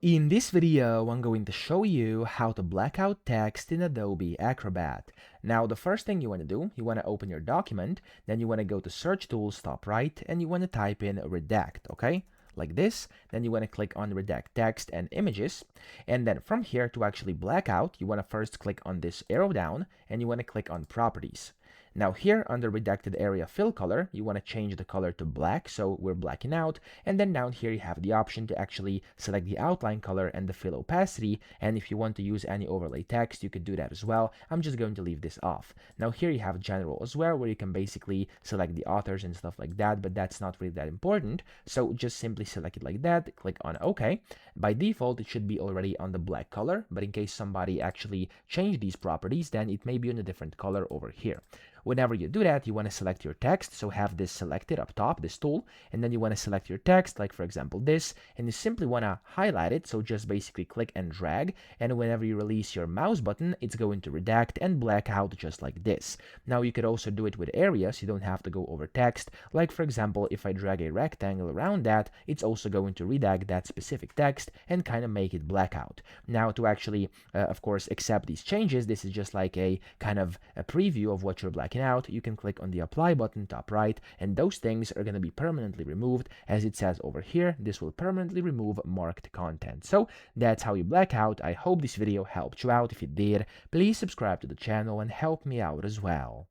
In this video, I'm going to show you how to black out text in Adobe Acrobat. Now, the first thing you want to do, you want to open your document, then you want to go to Search Tools, top right, and you want to type in redact, okay? Like this. Then you want to click on redact text and images. And then from here to actually black out, you want to first click on this arrow down, and you want to click on properties. Now here under redacted area fill color, you want to change the color to black, so we're blacking out. And then down here you have the option to actually select the outline color and the fill opacity. And if you want to use any overlay text, you could do that as well. I'm just going to leave this off. Now here you have general as well, where you can basically select the authors and stuff like that, but that's not really that important. So just simply select it like that, click on OK. By default, it should be already on the black color, but in case somebody actually changed these properties, then it may be on a different color over here. Whenever you do that, you want to select your text, so have this selected up top, this tool, and then you want to select your text, like for example this, and you simply want to highlight it, so just basically click and drag, and whenever you release your mouse button, it's going to redact and black out just like this. Now you could also do it with areas, you don't have to go over text, like for example, if I drag a rectangle around that, it's also going to redact that specific text and kind of make it black out. Now to actually, of course, accept these changes, this is just like a kind of a preview of what you're blacking out. You can click on the apply button top right, and those things are going to be permanently removed. As it says over here, this will permanently remove marked content. So that's how you black out. I hope this video helped you out. If it did, please subscribe to the channel and help me out as well.